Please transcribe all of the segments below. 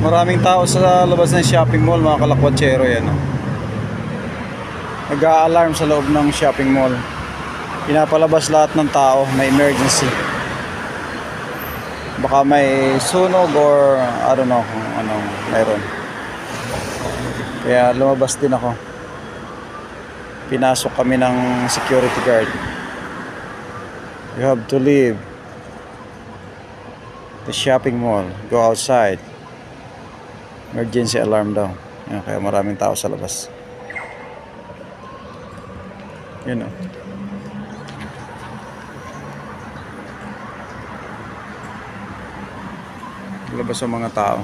Maraming tao sa labas ng shopping mall, mga kalakwatsero yan. Nag-a-alarm sa loob ng shopping mall. Pinapalabas lahat ng tao, may emergency. Baka may sunog or I don't know kung anong meron. Kaya lumabas din ako. Pinasok kami ng security guard. You have to leave the shopping mall. Go outside. Emergency alarm daw. Yan, kaya maraming tao sa labas. Yun o. Labas ang mga tao.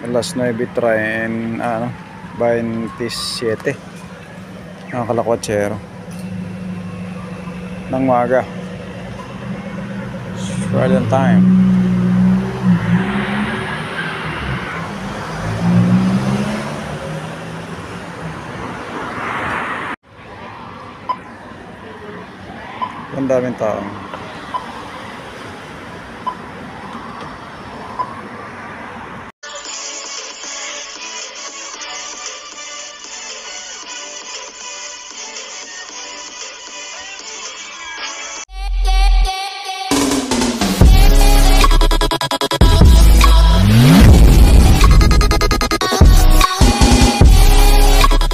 Alas 9:27 ang kalakwatsero ng maga. Australian time. Ang daming tao.